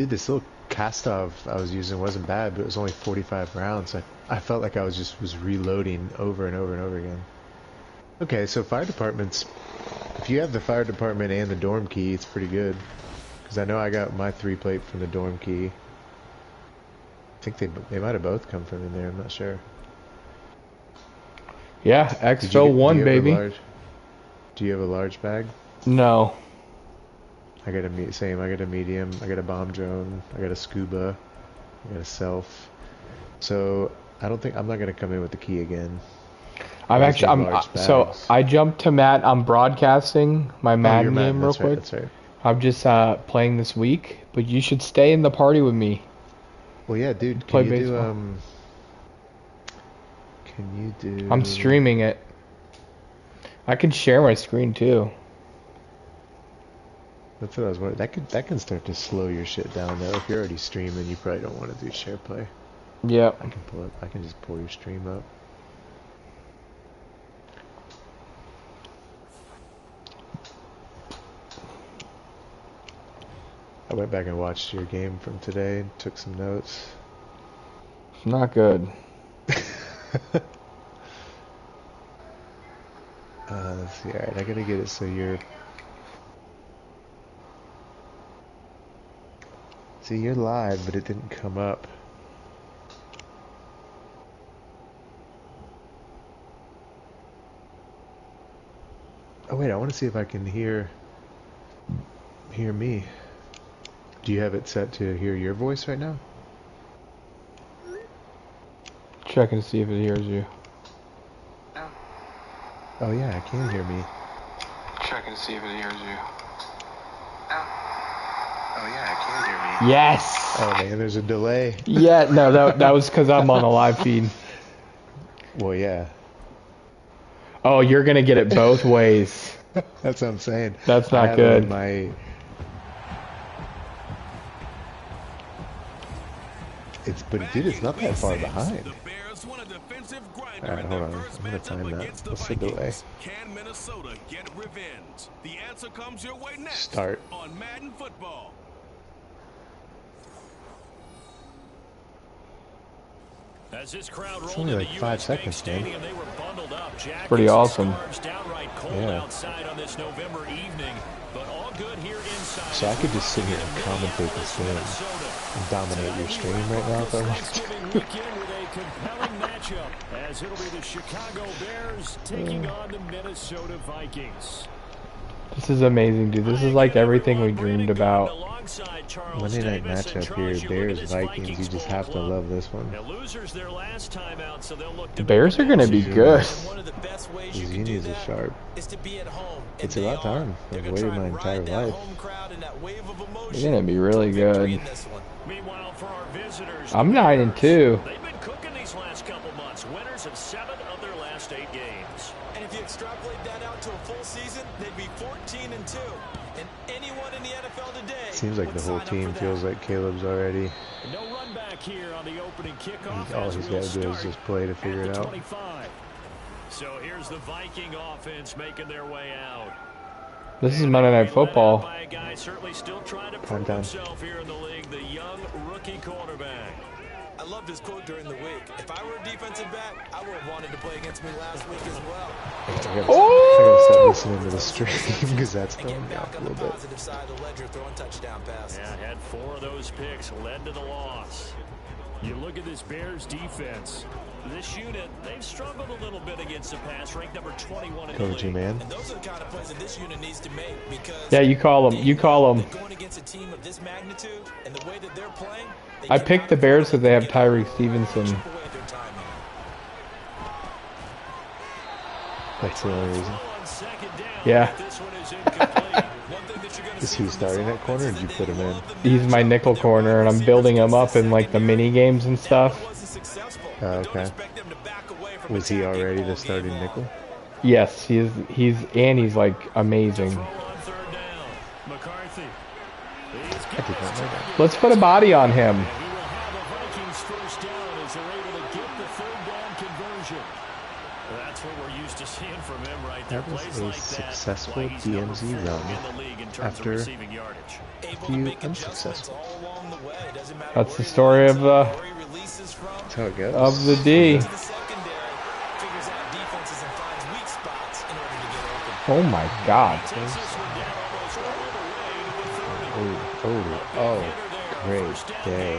Dude, this little cast-off I was using wasn't bad, but it was only 45 rounds. I felt like I was reloading over and over and over again. Okay, so fire departments, if you have the fire department and the dorm key, it's pretty good. Because I know I got my 3-plate from the dorm key. I think they might have both come from in there, I'm not sure. Yeah, exfil 1, baby. Do you have a large bag? No. I got a same. I got a medium. I got a bomb drone. I got a scuba. I got a self. So I don't think I'm not gonna come in with the key again. So I jumped to Matt. I'm broadcasting my Madden game real quick. That's right. I'm just playing this week, but you should stay in the party with me. Well, yeah, dude. Play baseball. Can you do? I'm streaming it. I can share my screen too. That's what I was wondering. That can start to slow your shit down though. If you're already streaming, you probably don't want to do share play. Yeah. I can just pull your stream up. I went back and watched your game from today and took some notes. Not good. Let's see. Alright, I gotta get it so you're... See, you're live, but it didn't come up. Oh wait, I want to see if I can hear me. Do you have it set to hear your voice right now? Checking to see if it hears you. Oh yeah, I can hear me. Checking to see if it hears you. Oh yeah, I can hear me. Yes! Oh man, there's a delay. Yeah, no, that was because I'm on a live feed. Well, yeah. Oh, you're gonna get it both ways. That's what I'm saying. That's not good. But dude, it's not that far behind. Alright, hold on. I'm gonna time that. What's the delay? Can Minnesota get revenge? The answer comes your way next. Start. On Madden Football. As this crowd it's only like 5 seconds, man. Pretty awesome. Yeah. So I could just sit here and commentate this game and dominate your stream right now if I want to. Compelling matchup as it'll be the Chicago Bears taking on the Minnesota Vikings. This is amazing, dude. This is like everything we dreamed about. Monday night matchup here, Bears Vikings. You just have to love this one. The Bears are gonna be good. These Unions are sharp. It's about time. I've waited my entire life. They're gonna be really good. I'm 9-2. Last couple months, winners of 7 of their last 8 games. And if you extrapolate that out to a full season, they'd be 14-2. And anyone in the NFL today seems like the whole team feels like Caleb's already. No run back here on the opening kickoff. All he's got to do is just play to figure it out. 25. So here's the Viking offense making their way out. This is Monday Night Football. By a guy certainly still trying to prove himself here in the league, the young rookie quarterback. I love this quote during the week. If I were a defensive back, I would have wanted to play against me last week as well. I gotta start listening to the stream because that's throwing me off a little bit. Yeah, had 4 of those picks, led to the loss. You look at this Bears defense. This unit, they've struggled a little bit against the pass, ranked number 21 in the league. Man. And those are the kind of plays that this unit needs to make because yeah, you call them. You call them. Going against a team of this magnitude and the way that they're playing, I picked the Bears because they have Tyreek Stevenson. That's the only reason. Yeah. Is he starting at corner or did you put him in? He's my nickel corner and I'm building him up in like the mini games and stuff. Okay. Was he already the starting nickel? Yes, he's like amazing. I did not know that. Let's put a body on him. That was a successful DMZ run after a few unsuccessful. That's the story of That's how it goes. the D. Oh my God! Oh, great day.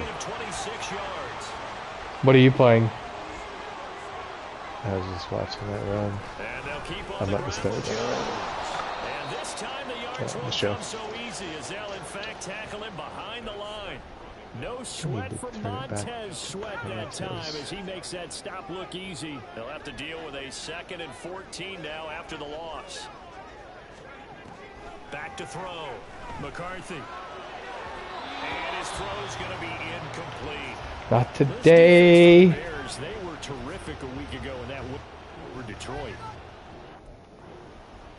What are you playing? I was just watching that run. I'm not the start. And this time the yards won't come so easy as they'll in fact tackle him behind the line. No sweat from Montez Sweat that time as he makes that stop look easy. They'll have to deal with a 2nd and 14 now after the loss. Back to throw. McCarthy. And his throw's going to be incomplete. Not today. They were terrific a week ago in that win for Detroit.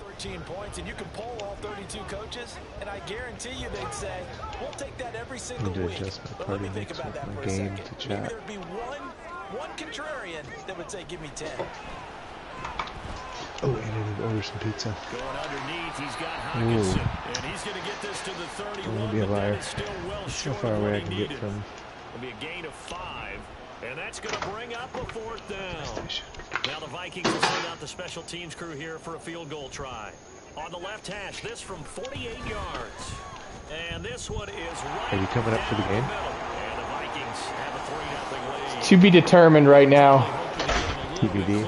13 points, and you can poll all 32 coaches, and I guarantee you they'd say, we'll take that every single week. But let me think about that for a second. Maybe there'd be one contrarian that would say, give me 10. Oh, and I need to order some pizza. Going underneath, he's got Hawkinson, and he's going to get this to the 31. Don't be a liar. Still well That's short how far of away what I he can needed. get from. It'll be a gain of 5, and that's going to bring up a 4th down. Now the Vikings will send out the special teams crew here for a field goal try. On the left hash, this from 48 yards. And this one is right. Are you coming up for the game? And the Vikings have a 3-0 lead. To be determined right now. TBD.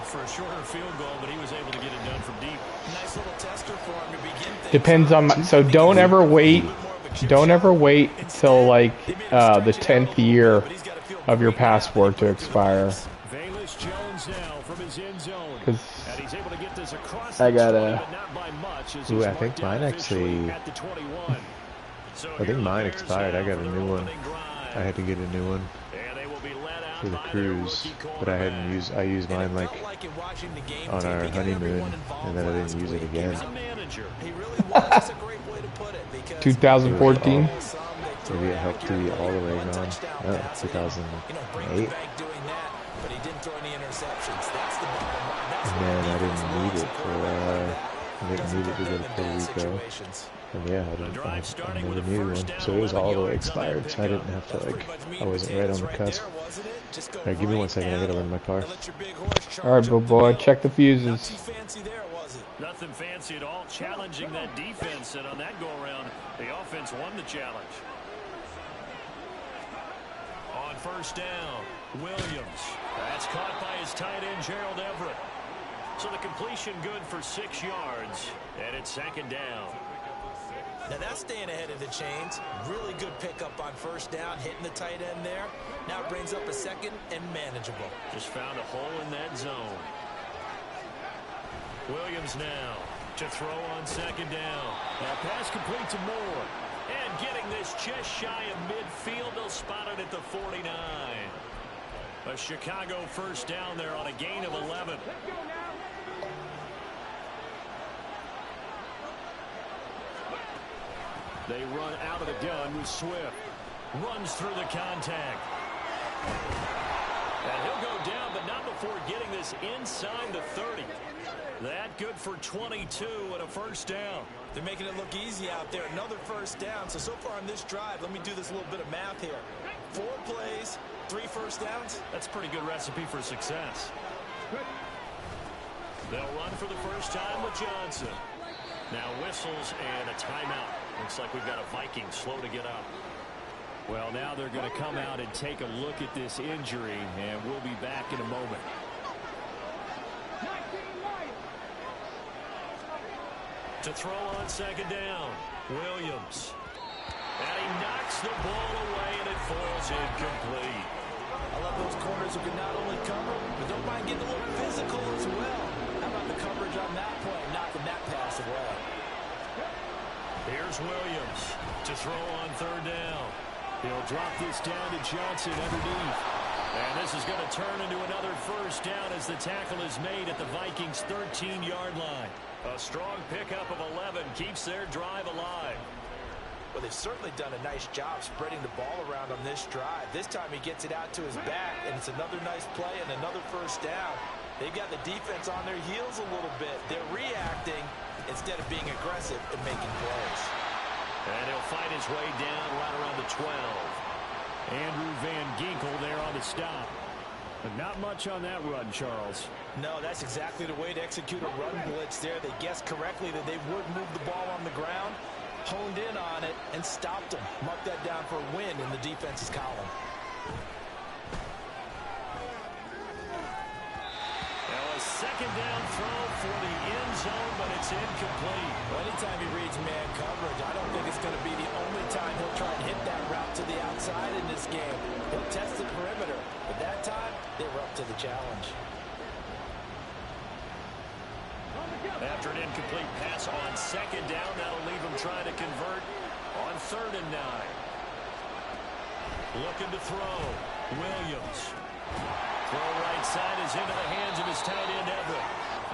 For a shorter field goal, but he was able to get it done from deep. Nice little tester for him to begin things. Depends on so don't ever wait till like the 10th year of your passport to expire. Because I gotta. Ooh, I think mine actually. I think mine expired. I got a new one. I had to get a new one for the cruise, but I hadn't used. I used mine like on our honeymoon, and then I didn't use it again. 2014. Maybe it helped to be all the way gone. Oh, 2008. And then I didn't need it for. I didn't need it to go to Puerto Rico. And yeah, I never needed one. So it was all the way expired, so I didn't have to like. I wasn't right on the cusp. Alright, give me 1 second. I gotta run my car. Alright, boy, check the fuses. Nothing fancy at all, challenging that defense, and on that go-around, the offense won the challenge. On 1st down, Williams. That's caught by his tight end, Gerald Everett. So the completion good for 6 yards, and it's 2nd down. Now that's staying ahead of the chains. Really good pickup on 1st down, hitting the tight end there. Now it brings up a 2nd and manageable. Just found a hole in that zone. Williams now to throw on 2nd down. Now pass complete to Moore. And getting this just shy of midfield, they'll spot it at the 49. A Chicago 1st down there on a gain of 11. They run out of the gun with Swift. Runs through the contact. And he'll go down, but not before getting this inside the 30. That good for 22 and a 1st down. They're making it look easy out there. Another 1st down. So far on this drive, let me do this little bit of math here. 4 plays, 3 1st downs. That's a pretty good recipe for success. They'll run for the 1st time with Johnson. Now whistles and a timeout. Looks like we've got a Viking slow to get up. Well, now they're going to come out and take a look at this injury, and we'll be back in a moment. To throw on 2nd down, Williams. And he knocks the ball away, and it falls incomplete. I love those corners who can not only cover, but don't mind getting a little physical as well. How about the coverage on that play, knocking that pass away? Here's Williams to throw on 3rd down. He'll drop this down to Johnson underneath. And this is going to turn into another 1st down as the tackle is made at the Vikings' 13-yard line. A strong pickup of 11 keeps their drive alive. Well, they've certainly done a nice job spreading the ball around on this drive. This time he gets it out to his back, and it's another nice play and another 1st down. They've got the defense on their heels a little bit. They're reacting instead of being aggressive and making plays. And he'll fight his way down right around the 12. Andrew Van Ginkel there on the stop. But not much on that run, Charles. No, that's exactly the way to execute a run blitz there. They guessed correctly that they would move the ball on the ground, honed in on it, and stopped them. Mark that down for a win in the defense's column. Now a second down throw for the end zone, but it's incomplete. Well, anytime he reads man coverage, I don't think it's going to be the only time he'll try and hit that route to the outside in this game. He'll test the perimeter, but that time they were up to the challenge. After an incomplete pass on second down, that'll leave him trying to convert on 3rd and 9. Looking to throw. Williams. Throw right side is into the hands of his tight end, Everett.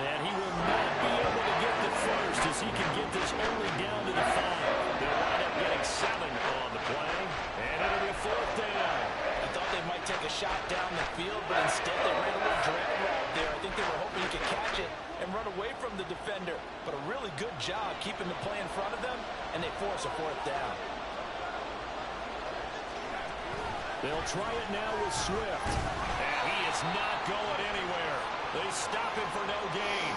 And he will not be able to get the first as he can get this only down to the 5. They'll wind up getting 7 on the play. And it'll be 4th down. I thought they might take a shot down the field, but instead they ran a little drag route there. I think they were hoping he could catch it and run away from the defender. But a really good job keeping the play in front of them, and they force a 4th down. They'll try it now with Swift. And he is not going anywhere. They stop him for no gain.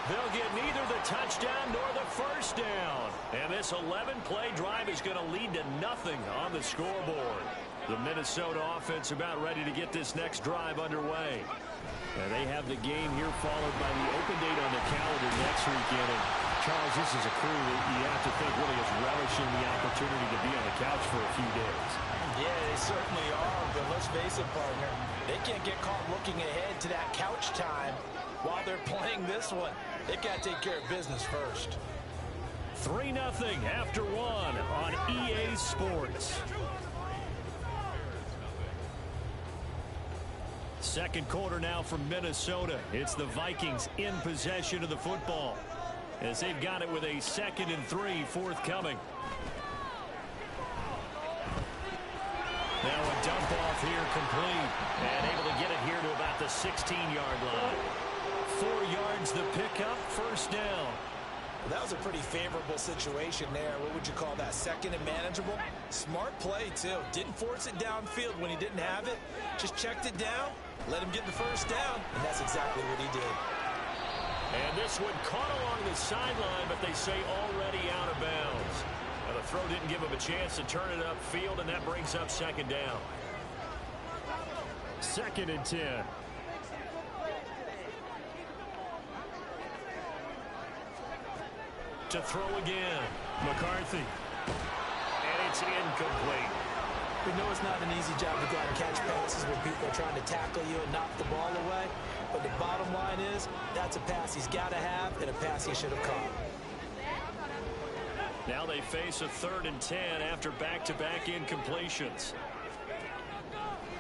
They'll get neither the touchdown nor the first down. And this 11-play drive is going to lead to nothing on the scoreboard. The Minnesota offense about ready to get this next drive underway. And they have the game here followed by the open date on the calendar next weekend. And Charles, this is a crew that you have to think really is relishing the opportunity to be on the couch for a few days. Yeah, they certainly are, but let's face it, partner. They can't get caught looking ahead to that couch time while they're playing this one. They've got to take care of business first. 3-0 after 1 on EA Sports. Second quarter now from Minnesota. It's the Vikings in possession of the football as they've got it with a 2nd and 3 forthcoming. Now a dump off here complete and able to get it here to about the 16-yard line. 4 yards the pickup, 1st down. Well, that was a pretty favorable situation there. What would you call that? 2nd and manageable? Smart play, too. Didn't force it downfield when he didn't have it. Just checked it down, let him get the 1st down, and that's exactly what he did. And this one caught along the sideline, but they say already out of bounds. Now the throw didn't give him a chance to turn it upfield, and that brings up 2nd down. 2nd and 10. To throw again. McCarthy. And it's incomplete. We know it's not an easy job to go out and catch passes when people are trying to tackle you and knock the ball away. But the bottom line is, that's a pass he's got to have and a pass he should have caught. Now they face a 3rd and 10 after back-to-back incompletions.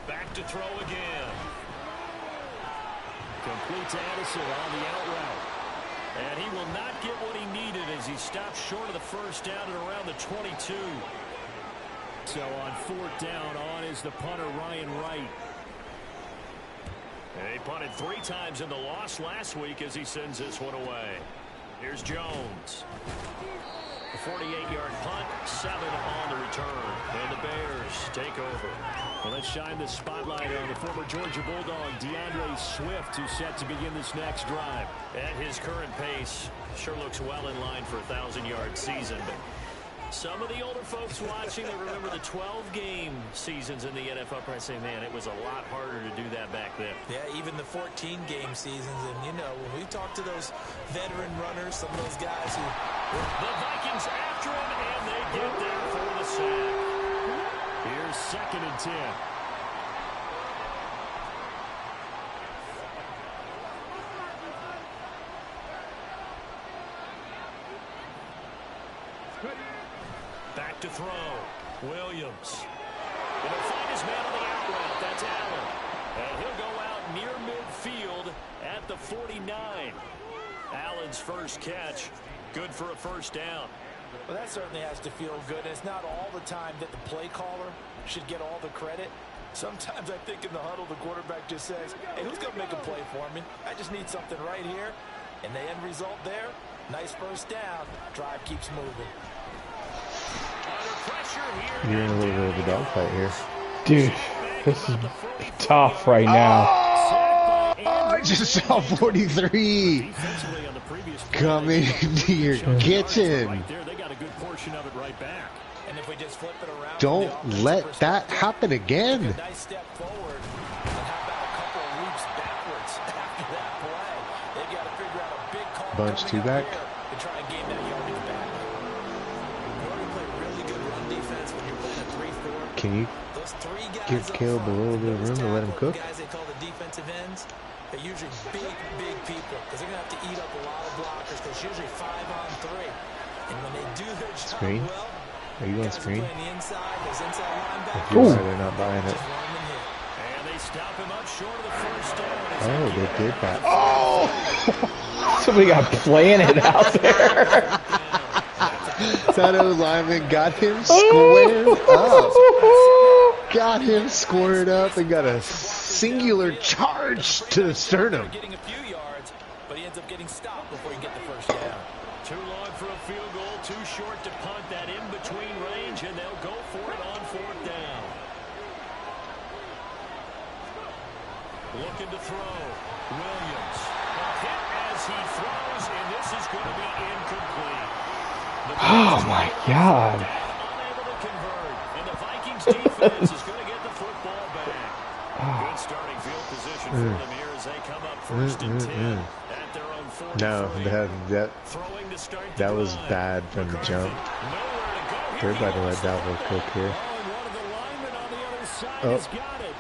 Back to throw again. Complete to Addison on the out route. And he will not get what he needed as he stops short of the 1st down at around the 22. So on 4th down, on is the punter, Ryan Wright. And he punted 3 times in the loss last week as he sends this one away. Here's Jones. A 48-yard punt, 7 on the return. And the Bears take over. Well, let's shine the spotlight on the former Georgia Bulldog, DeAndre Swift, who's set to begin this next drive. At his current pace, sure looks well in line for a 1,000-yard season. But some of the older folks watching that remember the 12-game seasons in the NFL probably say, man, it was a lot harder to do that back then. Yeah, even the 14-game seasons. And, you know, when we talk to those veteran runners, some of those guys who... The Vikings after him, and they get there for the sack. Here's 2nd and 10. Back to throw. Williams. And he'll find his man on the out route. That's Allen. And he'll go out near midfield at the 49. Allen's first catch. Good for a 1st down. Well, that certainly has to feel good. It's not all the time that the play caller should get all the credit. Sometimes I think in the huddle, the quarterback just says, hey, who's going to make a play for me? I just need something right here. And the end result there, nice 1st down. Drive keeps moving. You're in a little bit of a dogfight here. Dude, this is tough right now. Oh, I just saw 43 coming into your kitchen. Don't let that happen again. Bunch two back. Can you give Caleb a little bit of room to let him cook? They're usually big people because they're going to have to eat up a lot of blockers because usually 5-on-3. And when they do their job Screen? well, Are you on screen? If you are, they're not buying it. And they stop him up short of the first down. Oh, they did that. Oh! Somebody got planted out there. That old lineman got him squared up. Got him squared up and got a singular charge to the sternum. Getting a few yards, but he ends up getting stopped before he get the first down. Too long for a field goal, too short to punt that in between range, and they'll go for it on fourth down. Looking to throw. Williams. A hit as he throws, and this is going to be incomplete. Oh my God. Unable to convert, and the Vikings defense is going to get the football back. Good starting field position for them here as they come up first and 10 at their own 43. No, Throwing to start the that was drive. bad from the jump. Nowhere to go. They're about to let Dalvin cook here. Oh, and one of the linemen on the other side Oh. has got it.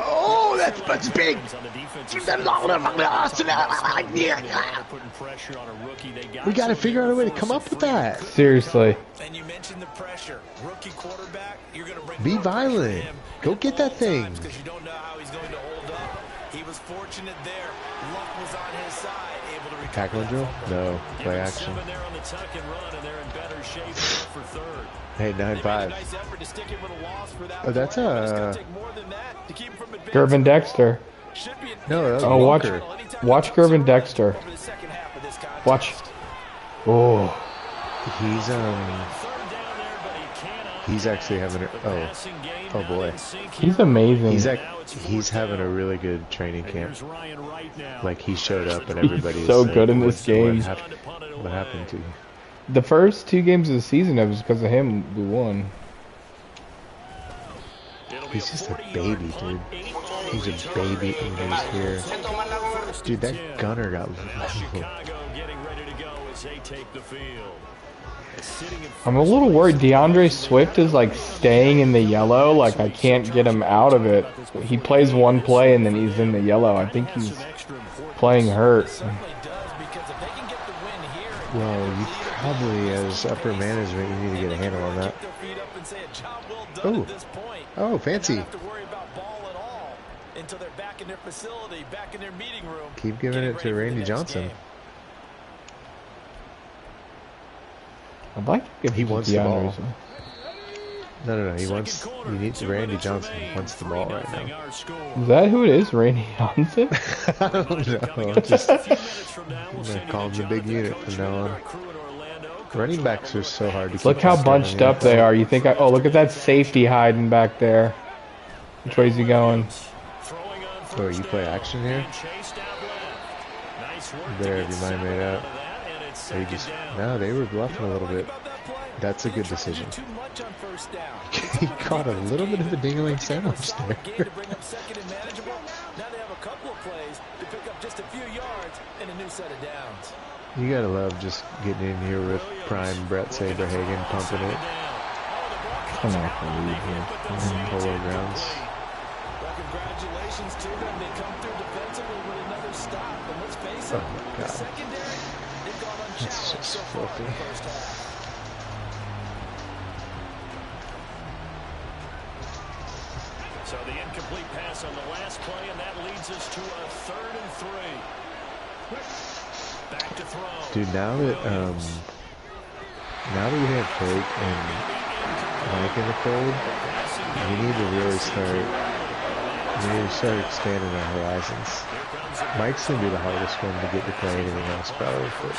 Oh, that's big. On the defensive side, putting pressure on a rookie. They got We got to some figure out a way to come force up with free. that. Seriously. And you mentioned the pressure. Rookie quarterback, you're going to bring Be more pressure to violent. him Go at get that all thing. times 'cause you don't know how he's going to hold up. He was fortunate there. Luck was on his side, able to recover Tackle that drill? fumble. No, play Given action. 7 there on the tuck and run, and they're in better shape for third. Hey, They made a 9-5. nice effort to stick it with a loss for that Oh, that's play, but it's gonna a- take more than that to keep him from advancing. Gervin Dexter. Should be an No, that was Oh, watch, Walker. watch Gervin Dexter. over the second half of this contest. Watch. Oh, He's Third down there, but he cannot He's actually having a passing game oh not boy. in sync he's here. amazing. he's having a really good training And camp. here's Ryan right now. Like he showed up and everybody so was like, good in this game. What happened to you? The first 2 games of the season, it was because of him we won. It'll be He's just a 40-yard baby, punt, dude. 8 ball He's a return. baby and he's here. Dude, that gunner got Chicago getting ready to go as they take the field. Sitting in I'm a little worried. DeAndre Swift is like staying in the yellow. Like I can't get him out of it. He plays one play and then he's in the yellow. I think he's playing hurt. Certainly does, because if they can get the win here and Well, you probably, as upper management, you need to get a handle on that. kick their feet up and say a job well done Oh. at this point. Oh, fancy. Not have to worry about ball at all until they're back in their facility, back in their meeting room. Keep giving getting it to ready for the Randy next Johnson. game. I'd like to give He it to wants the ball. DeAndre. No. He wants. You need Randy Johnson. Wants the ball right now. Is that who it is? Randy Johnson? I don't know. I'm just I'm gonna call him the big unit from now on. Running backs are so hard to keep. Look how track of bunched in the up they NFL. are. You think oh, look at that safety hiding back there. Which way is he going? Oh, you play action here? There, your mind made up. They just no, they were bluffing a little bit. That's a good decision. Too much on first down. He caught a little bit of a dingling sandwich there. Gain to bring up second and manageable. Now they have a couple of plays to pick up just a few yards and a new set of downs. You gotta love just getting in here with prime Brett Saberhagen pumping it. I'm not gonna leave here. Polo grounds. Well, congratulations to them. They come through defensively with another stop. And let's face Oh it, my the God. secondary, they've gone That's unchallenged just so far in filthy. the first half. So the incomplete pass on the last play, and that leads us to a 3rd and 3. Back to throw. Dude, now that we have Drake and Mike in the fold, we need to really start. We need to start expanding our horizons. Mike's gonna be the hardest one to get to play anything else, probably. But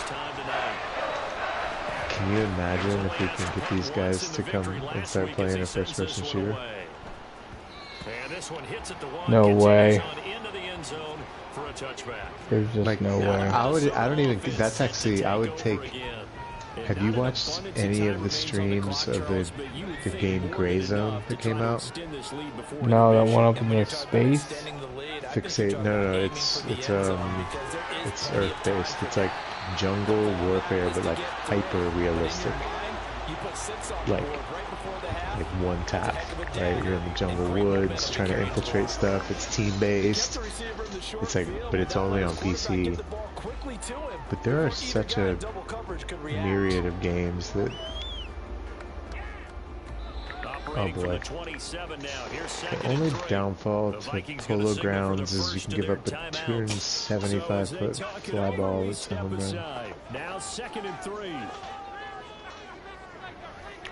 Can you imagine if we can get these guys to come and start playing a first-person shooter? No way. There's just Like, no way. I don't even, that's actually, I would take, have you watched any of the streams of the game Gray Zone that came out? No, that one up in the space? Fixate, no, it's Earth-based. It's like jungle warfare, but like hyper-realistic. Like one tap, right? You're in the jungle woods trying to infiltrate stuff. It's team-based. It's like, but it's only on PC. But there are such a myriad of games that. Oh boy. The only downfall to Polo Grounds is you can give up a 275-foot fly ball that's a home run.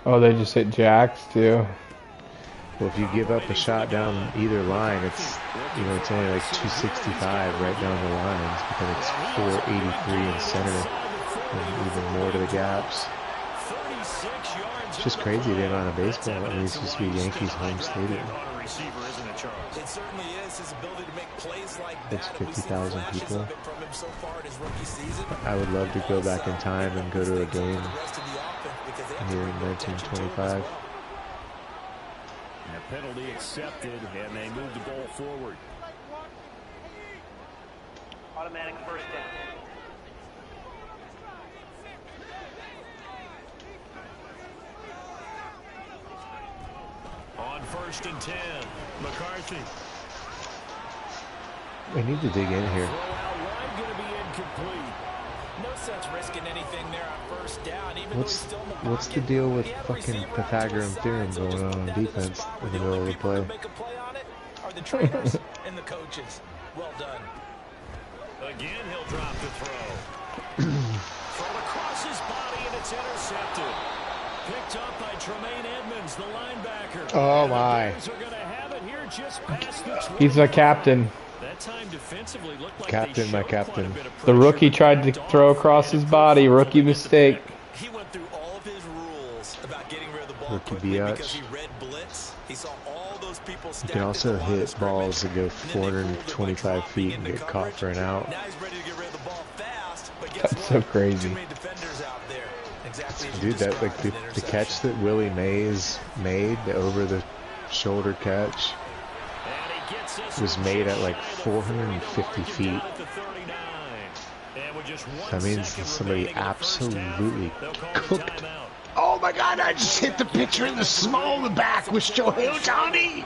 Oh, they just hit jacks too. Well, if you give up a shot down either line, it's, you know, it's only like 265 right down the lines, but then it's 483 in center, and even more to the gaps. It's just crazy the amount of baseball that needs to be Yankees home stadium. It certainly is. His ability to make plays like that. It's 50,000 people. I would love to go back in time and go to a game here in 1925. And a penalty accepted, and they move the ball forward. Automatic first down. On 1st and 10, McCarthy. We need to dig in here. Throw out wide, going to be incomplete. No sense risking anything there on first down. Even What's the deal with fucking Pythagorean theorem going on defense in the middle of the play? Make a play on it are the trainers and the coaches. Well done. Again, he'll drop the throw. Throw across his body, and it's intercepted. Picked up by Tremaine Edmonds, the linebacker. Oh my. He's the captain. That time defensively looked like Captain, my captain. The rookie tried to throw across his body. Rookie mistake. He went through all of his rules about getting rid of the ball Rookie quickly biatch. because he read blitz. He saw all those people You can also hit balls that go scrimmage, 425 feet and get caught for an out. Now he's ready to get rid of the ball fast, but guess That's so crazy. Too many defenders out there. Exactly as you Dude, that like described, the an interception. catch that Willie Mays made, the over the shoulder catch, was made at like 450 feet. That means that somebody absolutely cooked. Oh my god, I just hit the pitcher in the small of the back with Shohei Ohtani!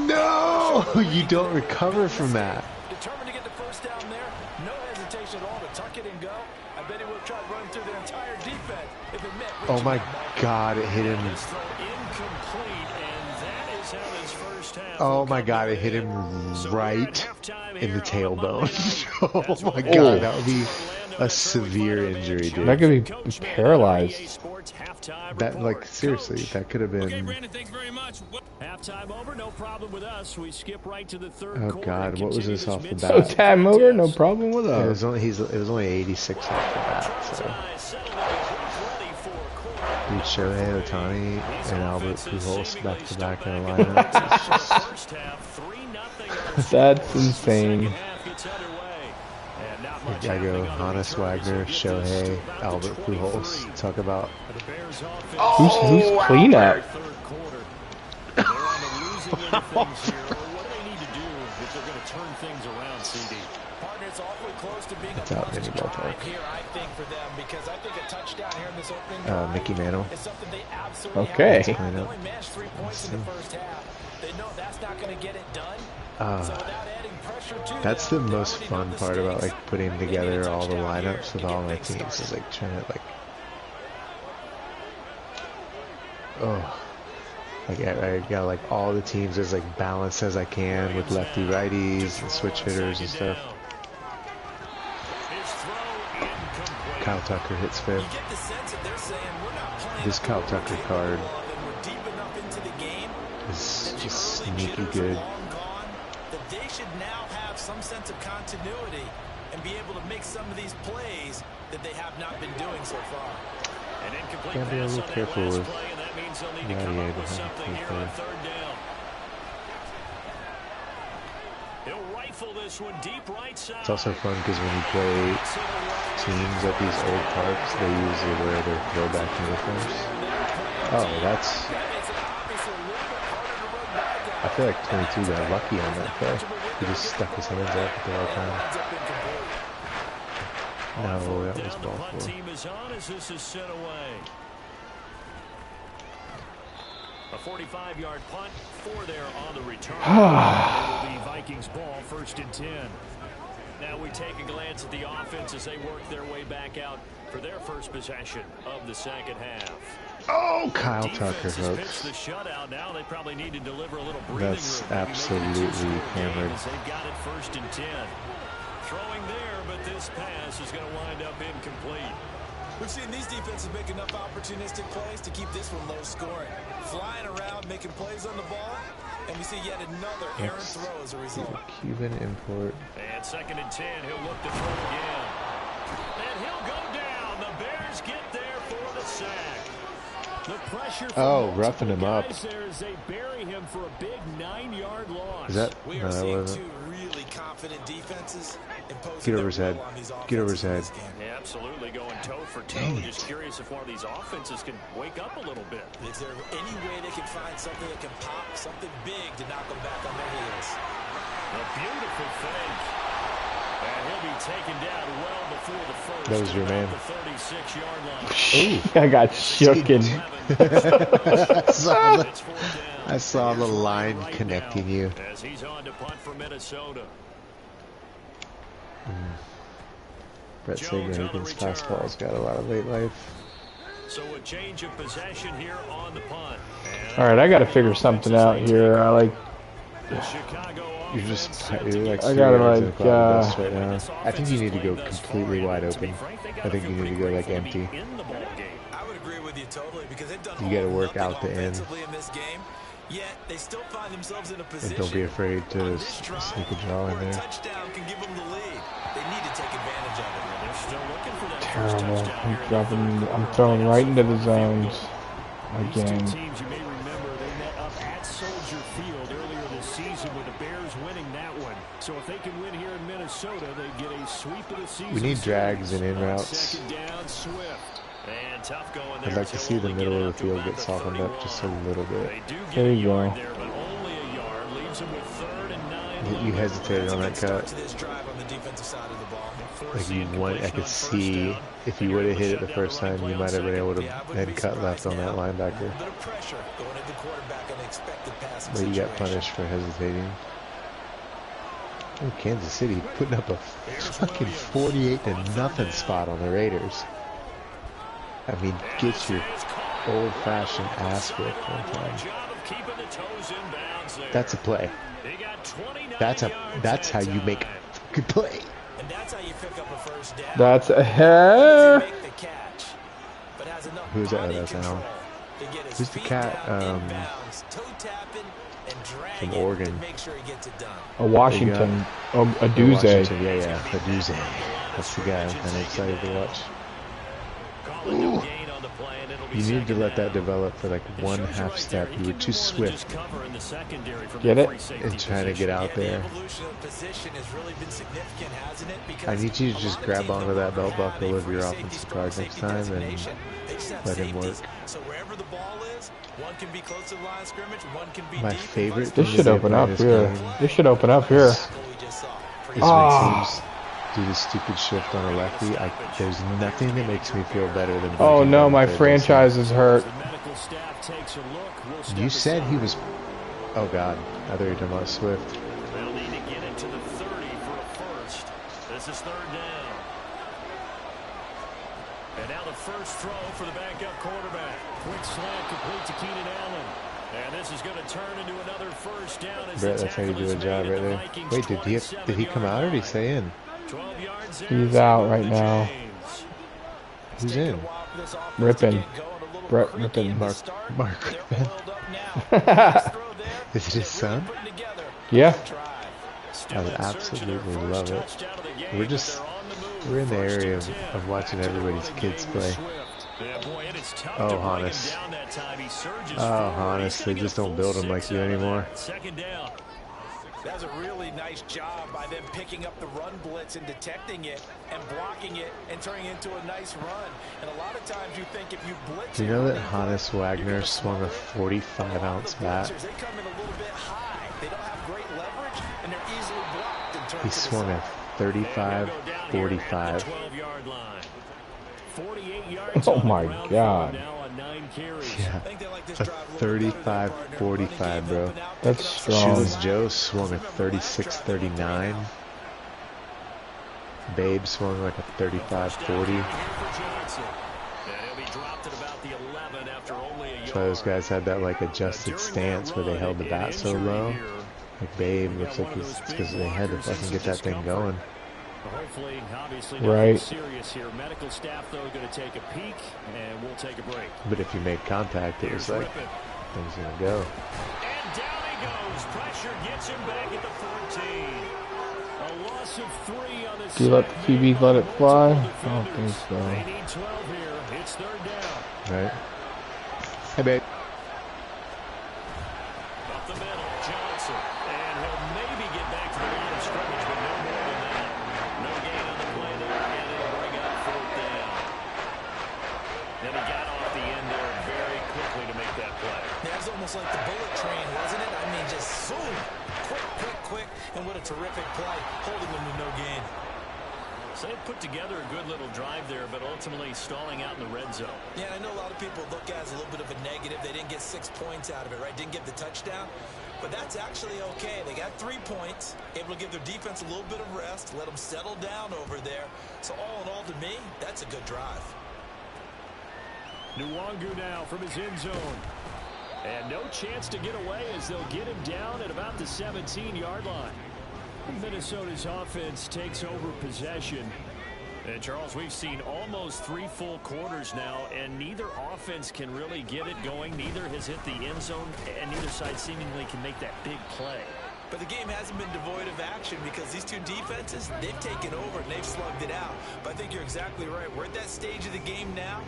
No! You don't recover from that. Determined to get the first down there. No hesitation at all to tuck it and go. I bet he would have tried running through their entire defense if it meant. Oh my god, it hit him. Oh my god, it hit him right in the tailbone. Oh my god, that would be a severe injury, dude. That could be paralyzed. That, like, seriously, that could have been. Halftime over, no problem with us. We skip right to the third Oh quarter. god, what was this off the So bat? time over, no problem with It us. was only it was only 86 off the bat. So dude, Shohei Ohtani and Albert Pujols back to back in the lineup. It's just, That's insane. I go Hannes Wagner, Shohei, Albert Pujols. Talk about Who's cleanup? It's out in any ballpark. Mickey Mantle. Okay. Cleanup. That's the most fun part about like putting together all the lineups with all my teams is like trying to like, oh, like I got like all the teams as like balanced as I can with lefty righties and switch hitters and stuff. Kyle Tucker hits fifth. This Kyle Tucker card is just sneaky good. They should now have some sense of continuity and be able to make some of these plays that they have not been doing so far. An incomplete Gotta be a pass little on that careful last with play, and that means they'll need to Radiator come up with having something to here play. on third down. He'll rifle this one deep right side. It's also fun because when you play teams at these old parks, they usually wear their throwback uniforms. Oh, that's... I feel like 22 got lucky on that play. He just stuck his hands out at the right time. No, that was ball four. Team is on as this is sent away. A 45-yard punt, 4 there on the return. It will be Vikings ball, 1st and 10. Now we take a glance at the offense as they work their way back out for their first possession of the second half. Oh, Kyle Tucker, The folks. shutout now. They probably need to deliver a little breathing That's room. absolutely hammered. They've got it 1st and 10. Throwing there, but this pass is going to wind up incomplete. We've seen these defenses make enough opportunistic plays to keep this one low scoring. Flying around, making plays on the ball, and we see yet another errant throw as a result. Cuban import. And 2nd and 10, he'll look to throw again. And he'll go down. The Bears get there for the sack. The pressure from roughing him up. there as they bury him for a big 9-yard loss. Is that? We No, are that seeing wasn't. two really confident defenses imposing Get over their his head. will on these Get over his offenses head. in this game. Yeah, absolutely going toe for toe. Dang it. Just curious if one of these offenses can wake up a little bit. Is there any way they can find something that can pop, something big to knock them back on their heels? A beautiful fake. And he'll be taken down well before the first. That was your man. The 36-yard line. I got shooken. I saw the line connecting you. As he's on to punt for Minnesota. Brett Sagan-Higgins' fastball's got a lot of late life. So a change of possession here on the punt. All right, I got to figure something out here. I like. You're like I gotta, like, dust right now. I think you need to go completely wide open. I think you need to go like empty. I would agree with you totally because they've done You gotta work nothing out the end. offensively in this game. Yet they still find themselves in a position. And don't be afraid to on this drive sneak a draw in where a there. touchdown can give them the lead. They need to take advantage of it. They're still looking for that first Terrible. touchdown. I'm throwing right into the zones These two again. teams, you may remember, they met up at Soldier Field earlier this season with the Bears winning that one. So if they can win here in Minnesota, they get a sweep of the season. We need drags and in On routes. second down, Swift. And tough going there. I'd like to see the middle of the field get softened up just a little bit. They do get There a you go. yard there, but only a yard. Leaves them with 3rd and 9. You hesitated on that Good start cut. to this drive on the defensive side of the ball. Like I could see if you would have hit it the first time, you might have been able to head cut left on that linebacker. A bit of pressure going into quarterback on the expected passing But you got situation. punished for hesitating. Oh, Kansas City putting up a fucking 48-0 spot on the Raiders. I mean, get your old-fashioned ass whipped one time. That's a play. That's how you make a good play. And that's how you pick up a first down. That's a Doesn't hair. make the catch, but has enough Who's that? body That's control Al. to get his Who's the feet cat? down, inbounds, toe tapping, and From dragging Oregon. to make sure he gets it done. A Washington. A Duze. Washington, yeah, a Duze. That's the guy I'm excited to watch. Ooh. You need to let that develop for like one half step. You were too swift Get it? in trying to get out The there. evolution of position has really been significant, hasn't it? Because I need you to a just lot of grab teams onto don't that run belt that. buckle They of your free safety, offensive strong guard next safety time and designation. They just have let him work. safeties. So wherever the ball is, one can be close to the line of scrimmage, one can be My deep, and favorite vice This thing should to open play up this here. game This should open up here. versa. We just saw. is when teams do this stupid shift on a lefty. There's nothing that makes me feel better than Oh breaking no, down my third franchise is hurt. base. You said he was. Oh God, I thought you were talking about Swift. They'll need to get it to the 30 for a first. This is 3rd down. And now the first throw for the backup quarterback. Quick slant complete to Keenan Allen. And this is going to turn into another first down as Brett, the that's how you tackle do a is job made right at the there. Vikings' Wait, did he come out or did he stay in? 12 yards there. He's out right now. Who's in? Rippin. Brett Rippin. Mark Rippin. Is it his son? Yeah. Still I in search of their absolutely first love it. touchdown of the game, but they're on the move. We're in the First area and 10. of watching Back to the everybody's running kids game with play. Swift. Yeah, boy, it is tough to Oh, bring him Hannes. down that time. He surges Oh, forward. He's Hannes, gonna they get a just don't full build them like 6 you out of anymore. that. Second down. That's a really nice job by them picking up the run blitz and detecting it and blocking it and turning it into a nice run. And a lot of times you think if you blitz, Do you know that Hannes Wagner swung a 45-ounce bat? They come in a little bit high. They don't have great leverage and they're easily blocked and turned He to the swung a side. 35-45. 12-yard line. 48 yards Oh on the my ground for God. him now on 9 carries. Yeah, I think they like this a drive a little bit better than partner. Running 35-45, game bro. helping out, That's picking up some strong. Shoeless slack. Joe swung a Remember last drive, they went 36-39. Babe swung like a First down 35-40. here for Johnson. And he'll be dropped at about the 11 after only a yard. So those guys had that like adjusted stance where they held the bat so low. Like Babe looks like it's because they had to fucking get that thing going. Hopefully, obviously, Right. nothing serious here. Medical staff, though, going to take a peek, and we'll take a break. But if you made contact, it was like Rip it. things gonna go. And down he goes. Pressure gets him back at the 14. A loss of 3 on the Do you let sack QB made let by it fly? I multiple don't think defenders. so. They need 12 here. It's third down. Right? Hey, babe. Up the middle, Johnson. And he'll maybe get back to the line of scrimmage, but no more than that. No gain on the play there, and it'll bring up fourth down. Then he got off the end there very quickly to make that play. That was almost like the bullet train, wasn't it? I mean, just zoom. Quick, and what a terrific play, holding them to no gain. So they put together a good little drive there, but ultimately stalling out in the red zone. Yeah, I know a lot of people look at it as a little bit of a negative. They didn't get 6 points out of it, right? Didn't get the touchdown. But that's actually okay. They got 3 points, able to give their defense a little bit of rest, let them settle down over there. So all in all, to me, that's a good drive. Nwangu now from his end zone. And no chance to get away as they'll get him down at about the 17-yard line. Minnesota's offense takes over possession. And, Charles, we've seen almost 3 full quarters now, and neither offense can really get it going. Neither has hit the end zone, and neither side seemingly can make that big play. But the game hasn't been devoid of action because these two defenses, they've taken over and they've slugged it out. But I think you're exactly right. We're at that stage of the game now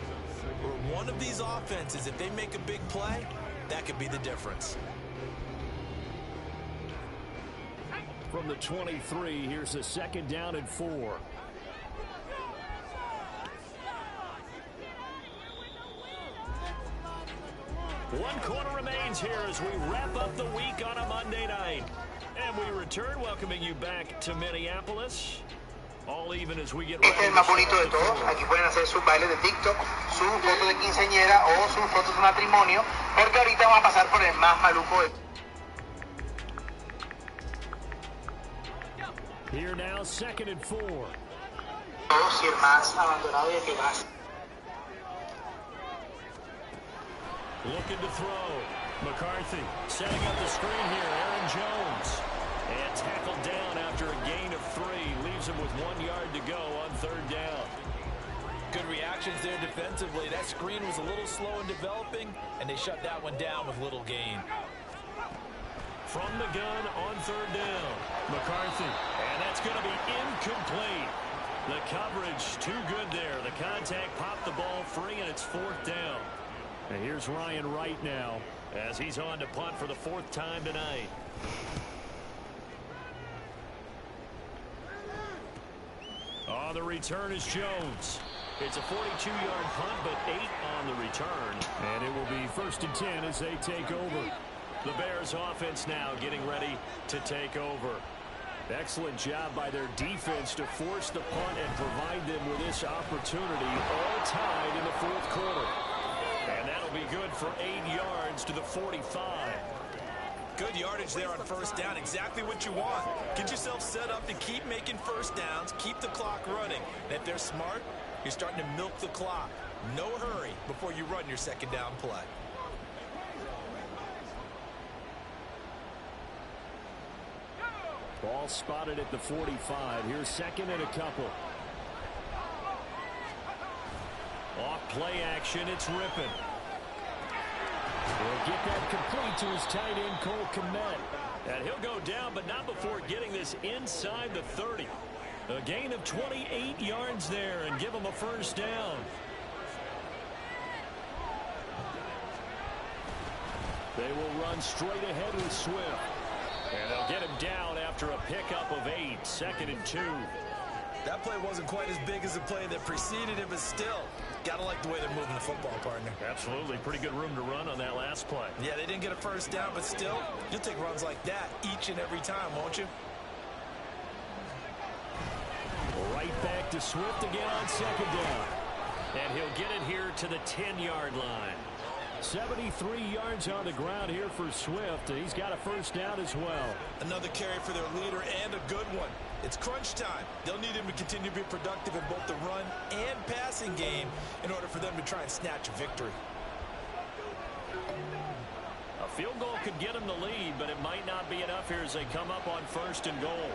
where one of these offenses, if they make a big play, that could be the difference. From the 23, here's a second down and 4. One quarter remains here as we wrap up the week on a Monday night. And we return, welcoming you back to Minneapolis. All even as we get ready. Este es el más bonito de todos. Aquí pueden hacer sus bailes de TikTok, su foto de quinceañera o sus fotos de matrimonio, porque ahorita vamos a pasar por el más maluco de Here now, second and 4. todos y el más abandonado y el que más. Looking to throw. McCarthy setting up the screen here. Aaron Jones. And tackled down after a gain of 3. Leaves him with 1 yard to go on third down. Good reactions there defensively. That screen was a little slow in developing, and they shut that one down with little gain. From the gun on third down. McCarthy. And that's going to be incomplete. The coverage too good there. The contact popped the ball free, and it's fourth down. And here's Ryan Wright now as he's on to punt for the 4th time tonight. On the return is Jones. It's a 42-yard punt, but 8 on the return. And it will be 1st and 10 as they take over. The Bears offense now getting ready to take over. Excellent job by their defense to force the punt and provide them with this opportunity, all tied in the 4th quarter. And that'll be good for 8 yards to the 45. Good yardage there on first down. Exactly what you want. Get yourself set up to keep making first downs, keep the clock running. And if they're smart, you're starting to milk the clock. No hurry before you run your second down play. Ball spotted at the 45. Here's second and a couple. Off play action, it's Rippon. He'll get that complete to his tight end, Cole Kmet. And he'll go down, but not before getting this inside the 30. A gain of 28 yards there and give him a first down. They will run straight ahead with Swift. And they'll get him down after a pickup of 8, 2nd and 2. That play wasn't quite as big as the play that preceded it, but still, gotta like the way they're moving the football, partner. Absolutely. Pretty good room to run on that last play. Yeah, they didn't get a first down, but still, you'll take runs like that each and every time, won't you? Right back to Swift again on 2nd down. And he'll get it here to the 10-yard line. 73 yards on the ground here for Swift. He's got a first down as well. Another carry for their leader and a good one. It's crunch time. They'll need him to continue to be productive in both the run and passing game in order for them to try and snatch a victory. A field goal could get him the lead, but it might not be enough here as they come up on 1st and goal.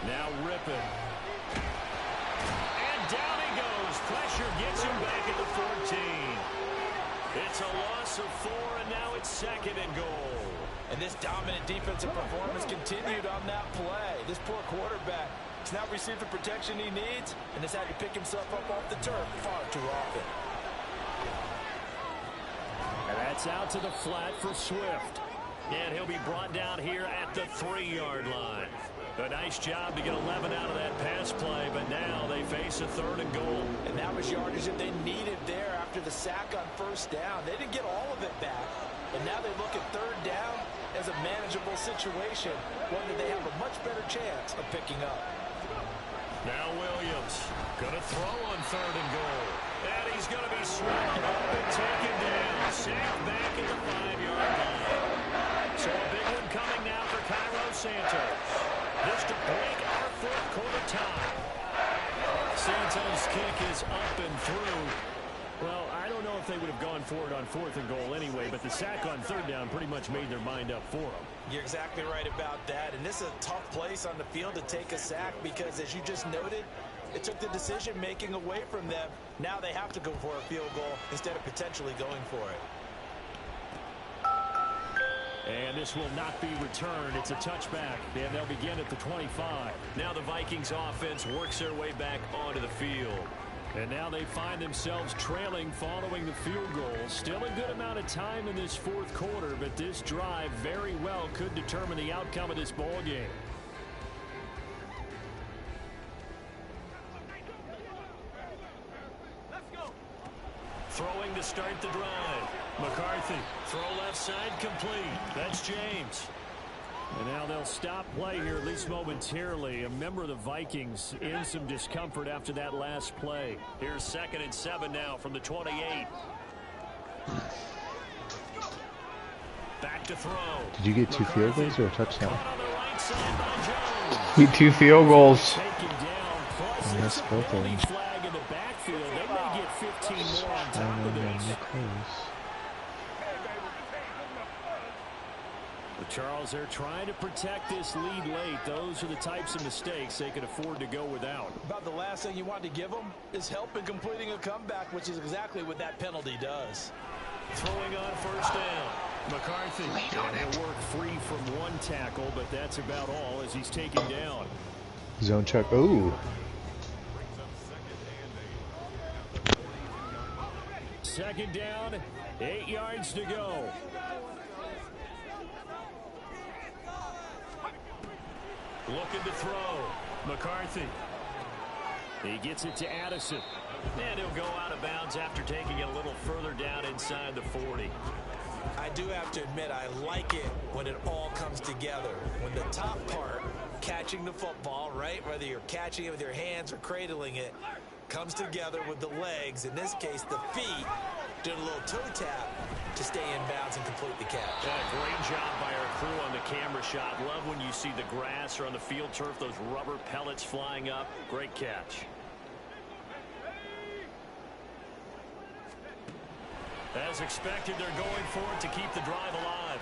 Now Rippon. And down he goes. Pressure gets him back at the 14. It's a loss of 4, and now it's 2nd and goal. And this dominant defensive performance continued on that play. This poor quarterback has not received the protection he needs and has had to pick himself up off the turf far too often. And that's out to the flat for Swift. And he'll be brought down here at the 3-yard line. A nice job to get 11 out of that pass play, but now they face a 3rd and goal. And that was yardage that they needed there after the sack on 1st down. They didn't get all of it back, but now they look at 3rd down as a manageable situation, one that they have a much better chance of picking up. Now Williams going to throw on 3rd and goal. And he's going to be swallowed up and taken down. Sacked back at the 5-yard line. So a big one coming now for Cairo Santos. This to break our 4th quarter tie. Santos' kick is up and through. Well, I don't know if they would have gone for it on 4th and goal anyway, but the sack on 3rd down pretty much made their mind up for them. You're exactly right about that, and this is a tough place on the field to take a sack because, as you just noted, it took the decision-making away from them. Now they have to go for a field goal instead of potentially going for it. And this will not be returned. It's a touchback, and they'll begin at the 25. Now the Vikings offense works their way back onto the field. And now they find themselves trailing following the field goal. Still a good amount of time in this 4th quarter, but this drive very well could determine the outcome of this ball game. Throwing to start the drive. McCarthy, throw left side complete. That's James. And now they'll stop play here, at least momentarily. A member of the Vikings in some discomfort after that last play. Here's 2nd and 7 now from the 28. Back to throw. Did you get 2 field goals or a touchdown? On the right side by Jones. Get 2 field goals. Taken down, plus Yes, it's a both of penalty them. flag in the backfield. They may get 15 more on top of this. But Charles, they're trying to protect this lead late. Those are the types of mistakes they can afford to go without. About the last thing you want to give them is help in completing a comeback, which is exactly what that penalty does. Throwing on 1st down. McCarthy. And he'll work free from 1 tackle, but that's about all as he's taken down. Zone check. Ooh. 2nd down, 8 yards to go. Looking to throw. McCarthy. He gets it to Addison. And he'll go out of bounds after taking it a little further down inside the 40. I do have to admit, I like it when it all comes together. When the top part, catching the football, right, whether you're catching it with your hands or cradling it, comes together with the legs, in this case the feet, doing a little toe tap to stay in bounds and complete the catch. Yeah, great job by our crew on the camera shot. Love when you see the grass or on the field turf, those rubber pellets flying up. Great catch. As expected, they're going for it to keep the drive alive.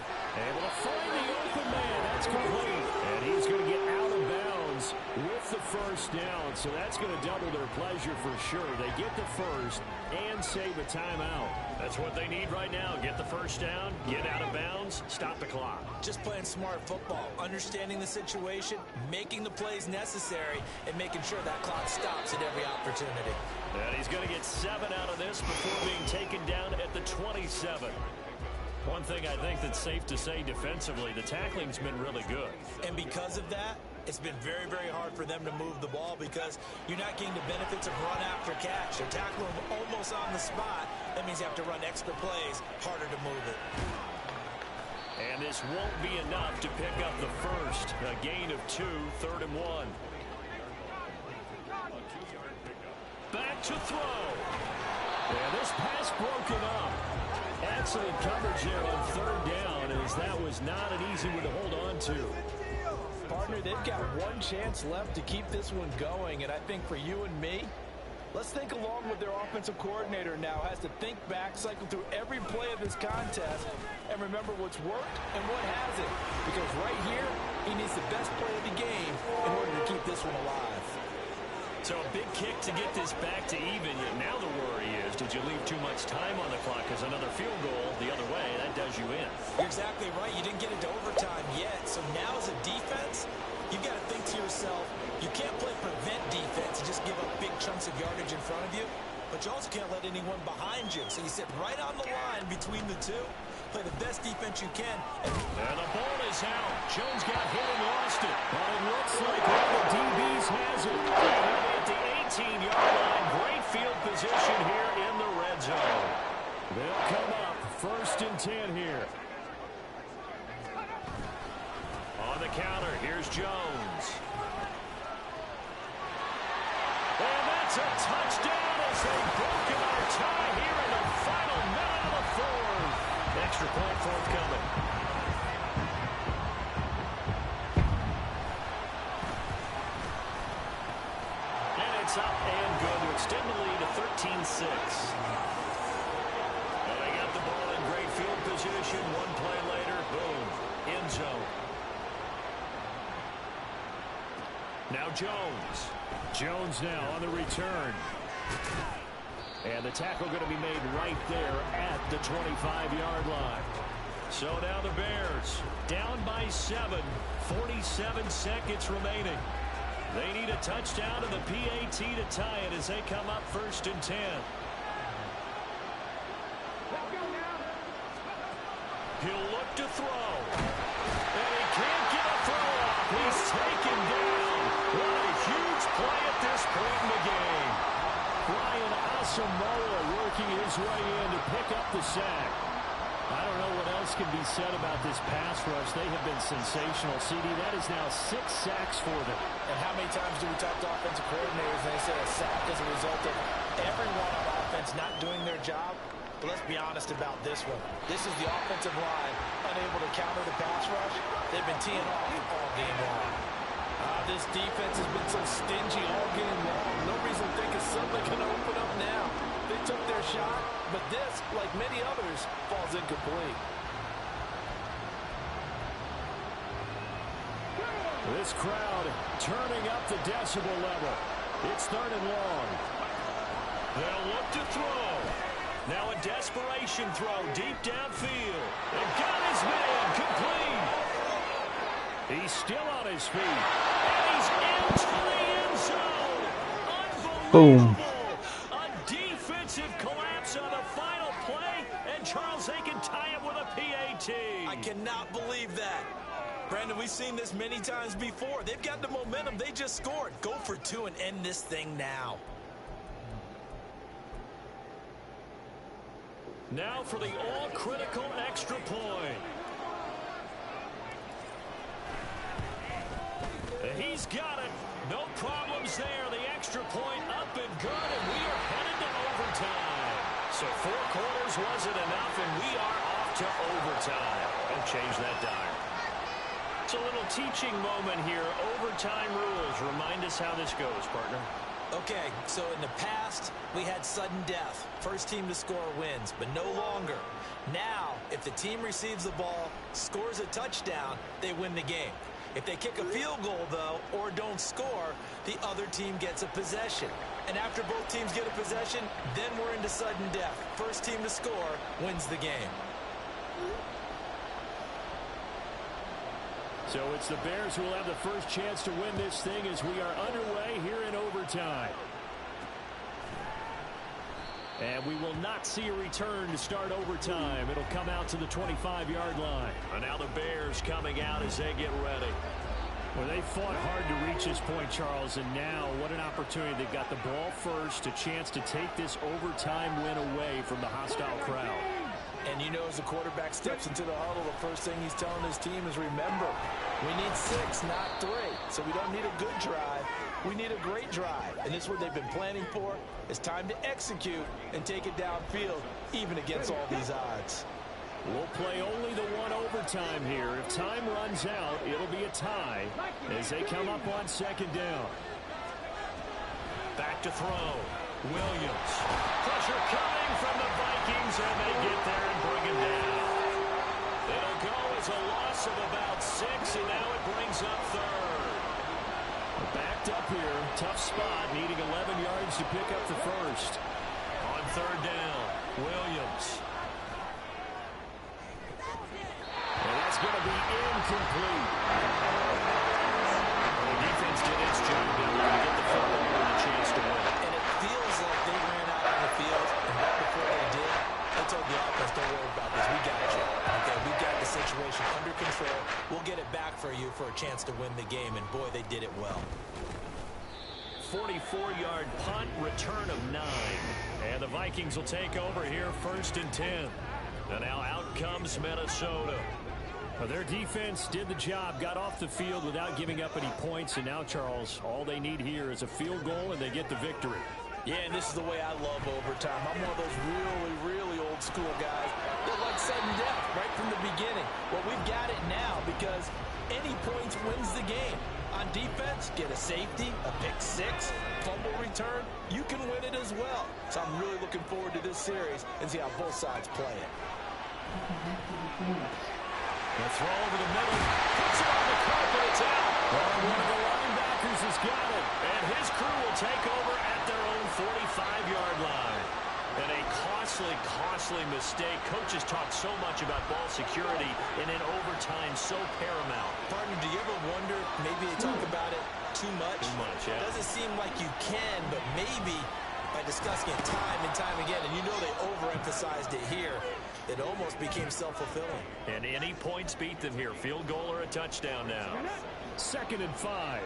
Able to find the open man. That's complete. And he's going to get out of bounds with the first down, so that's going to double their pleasure for sure. They get the first and save a timeout. That's what they need right now. Get the first down, get out of bounds, stop the clock. Just playing smart football, understanding the situation, making the plays necessary, and making sure that clock stops at every opportunity. And he's going to get 7 out of this before being taken down at the 27. One thing I think that's safe to say defensively, the tackling's been really good. And because of that, it's been very, very hard for them to move the ball because you're not getting the benefits of run after catch. They're tackling them almost on the spot. That means you have to run extra plays, harder to move it. And this won't be enough to pick up the first. A gain of 2, 3rd and 1. Back to throw. And this pass broken up. Excellent coverage there on 3rd down, as that was not an easy one to hold on to. Partner, they've got one chance left to keep this one going, and I think for you and me, let's think along with their offensive coordinator now. Has to think back, cycle through every play of this contest, and remember what's worked and what hasn't. Because right here, he needs the best play of the game in order to keep this one alive. So a big kick to get this back to even. Yet now the worry is, did you leave too much time on the clock? Because another field goal the other way, that does you in. You're exactly right. You didn't get into overtime yet. So now as a defense, you've got to think to yourself, you can't play prevent defense and just give up big chunks of yardage in front of you. But you also can't let anyone behind you. So you sit right on the line between the two. Play the best defense you can. And the ball is out. Jones got hit and lost it. But it looks like one of the DBs has it. At the 18-yard line, great field position here in the red zone. They'll come up 1st and 10 here. On the counter, here's Jones. And that's a touchdown as they've broken our tie here in the final minute of the 4th. Extra point forthcoming. And it's up and good to extend the lead to 13-6. And they got the ball in great field position. One play later, boom, end zone. Now Jones. Jones now on the return. And the tackle going to be made right there at the 25-yard line. So now the Bears down by 7, 47 seconds remaining. They need a touchdown to the PAT to tie it as they come up 1st and 10. He'll look to throw. And he can't get a throw off. He's taken down. What a huge play at this point in the game. Brian Asamoah working his way in to pick up the sack. I don't know what else can be said about this pass rush. They have been sensational. CD, that is now 6 sacks for them. And how many times do we talk to offensive coordinators and they say a sack is a result of everyone on offense not doing their job? But let's be honest about this one. This is the offensive line unable to counter the pass rush. They've been teeing off all game long. This defense has been so stingy all game long. No reason to think it's suddenly going to open up now. They took their shot, but this, like many others, falls incomplete. This crowd turning up the decibel level. It's 3rd and long. They'll look to throw. Now a desperation throw deep downfield. And got his man complete. He's still on his feet. And he's into the end zone. Unbelievable. Boom. A defensive collapse on the final play. And Charles, they can tie it with a PAT. I cannot believe that. Brandon, we've seen this many times before. They've got the momentum. They just scored. Go for 2 and end this thing now. Now for the all-critical extra point. He's got it. No problems there. The extra point up and good, and we are headed to overtime. So 4 quarters wasn't enough, and we are off to overtime. Don't change that dime. It's a little teaching moment here. Overtime rules. Remind us how this goes, partner. Okay, so in the past, we had sudden death. First team to score wins, but no longer. Now, if the team receives the ball, scores a touchdown, they win the game. If they kick a field goal, though, or don't score, the other team gets a possession. And after both teams get a possession, then we're into sudden death. First team to score wins the game. So it's the Bears who will have the first chance to win this thing as we are underway here in overtime. And we will not see a return to start overtime. It'll come out to the 25-yard line. And now the Bears coming out as they get ready. Well, they fought hard to reach this point, Charles, and now what an opportunity. They've got the ball first, a chance to take this overtime win away from the hostile crowd. And you know, as the quarterback steps into the huddle, the first thing he's telling his team is, remember, we need 6, not 3. So we don't need a good drive. We need a great drive. And this is what they've been planning for. It's time to execute and take it downfield, even against all these odds. We'll play only the one overtime here. If time runs out, it'll be a tie as they come up on second down. Back to throw. Williams. Pressure coming from the Vikings, and they get there and bring him down. It'll go as a loss of about 6, and now it brings up third. Backed up here. Tough spot, needing 11 yards to pick up the first. On third down, Williams. And that's going to be incomplete. The defense did its job to get the football and a chance to win. And it feels like they ran out on the field, and right before they did, they told the offense, don't worry about this. We got you. Okay, we got the situation under control. We'll get it back for you for a chance to win the game, and boy, they did it well. 44-yard punt, return of 9. And the Vikings will take over here, 1st and 10. And now out comes Minnesota. Well, their defense did the job, got off the field without giving up any points. And now, Charles, all they need here is a field goal, and they get the victory. Yeah, and this is the way I love overtime. I'm one of those really, really old school guys that like sudden death right from the beginning. Well, we've got it now because any points wins the game. On defense, get a safety, a pick 6, fumble return, you can win it as well. So I'm really looking forward to this series and see how both sides play it. The throw over the middle, puts it on the carpet, it's out. Well, one of the linebackers has got it, and his crew will take over at their own 45-yard line. And a costly mistake. Coaches talk so much about ball security, and in overtime, so paramount. Partner, do you ever wonder, maybe they talk about it too much? Too much, yeah. It doesn't seem like you can, but maybe by discussing it time and time again, and you know they overemphasized it here, it almost became self-fulfilling. And any points beat them here. Field goal or a touchdown now. 2nd and 5.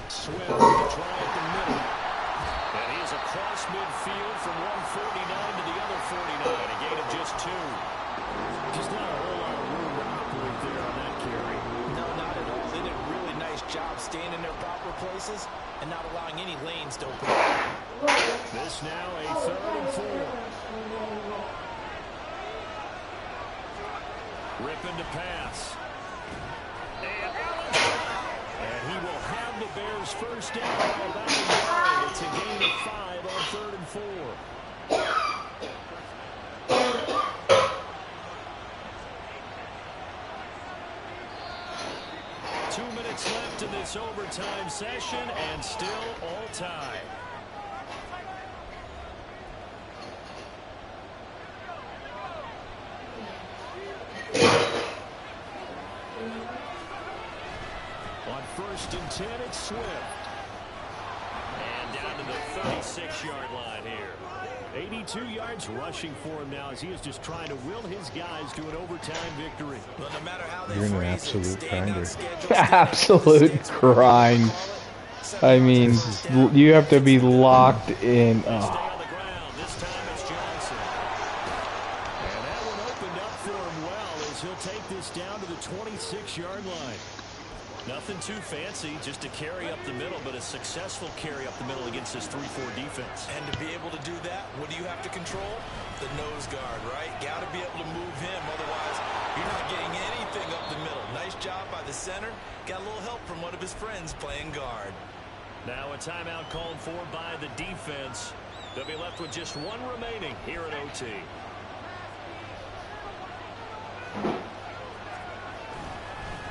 Swift with a try at the middle. And he is across midfield from 149 to the other 49. A gain of just 2. Just not a whole lot of room to operate there on that carry. No, not at all. They did a really nice job staying in their proper places and not allowing any lanes to open up. This now a 3rd and 4. Ripping to pass. And he will have the Bears first down by about a yard. It's a gain of 5 on 3rd and 4. 2 minutes left in this overtime session, and still all tied. On 1st and 10, it's Swift. And down to the 36-yard line here. 82 yards rushing for him now as he is just trying to will his guys to an overtime victory. Well, no matter how they You're an phrase it, absolute staying on grinder. schedule, Absolute grind. I mean, you have to be locked in. Stay on the ground. This time it's Johnson. And that one opened up for him well as he'll take this down to the 26-yard line. Nothing too fancy, just a carry up the middle, but a successful carry up the middle against this 3-4 defense. And to be able to do that, what do you have to control? The nose guard, right? Got to be able to move him, otherwise you're not getting anything up the middle. Nice job by the center. Got a little help from one of his friends playing guard. Now a timeout called for by the defense. They'll be left with just one remaining here at OT.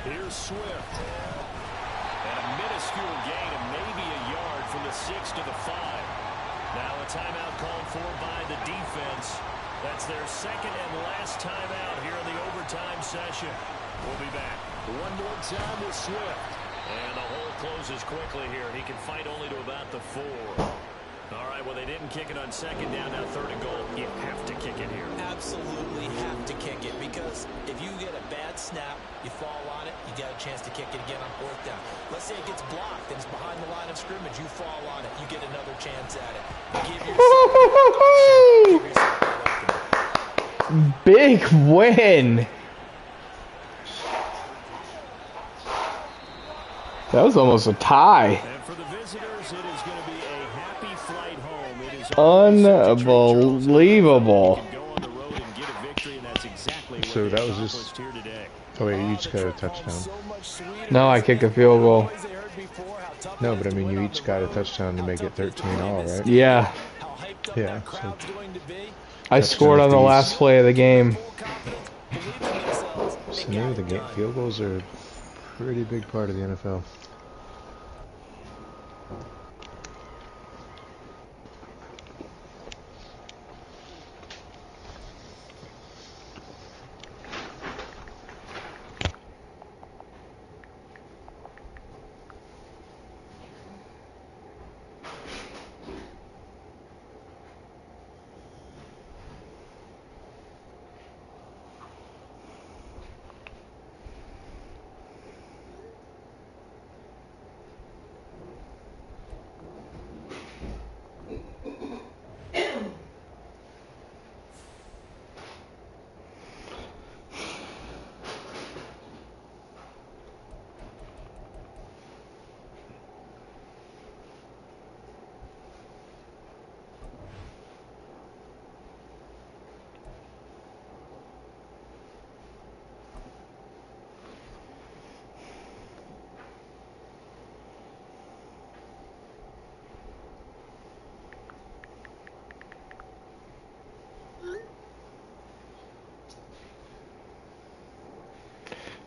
Here's Swift. And a minuscule gain of maybe a yard from the 6 to the 5. Now a timeout called for by the defense. That's their second and last timeout here in the overtime session. We'll be back one more time with Swift. And the hole closes quickly here. He can fight only to about the 4. All right, well, they didn't kick it on second down, now third and goal. You have to kick it here. Absolutely have to kick it, because if you get a bad snap, you fall on it, you got a chance to kick it again on fourth down. Let's say it gets blocked and it's behind the line of scrimmage, you fall on it, you get another chance at it. Give yourself Big win. That was almost a tie. And for the visitors, it is going to be a happy flight home. It is Unbelievable. So that was just... Oh wait, you each got a touchdown. No, I kicked a field goal. No, but I mean, you each got a touchdown to make it 13-all, right? Yeah. Yeah. So I scored on the last play of the game. So maybe the game field goals are a pretty big part of the NFL.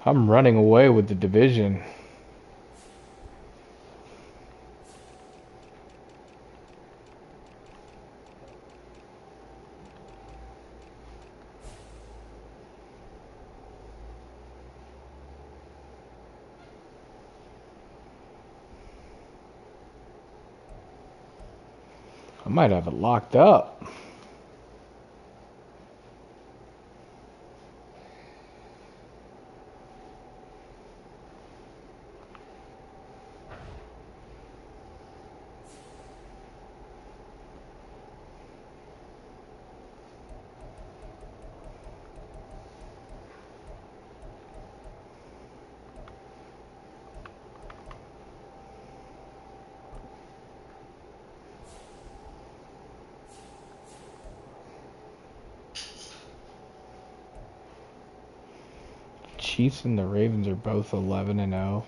I'm running away with the division. I might have it locked up. Chiefs and the Ravens are both 11-0.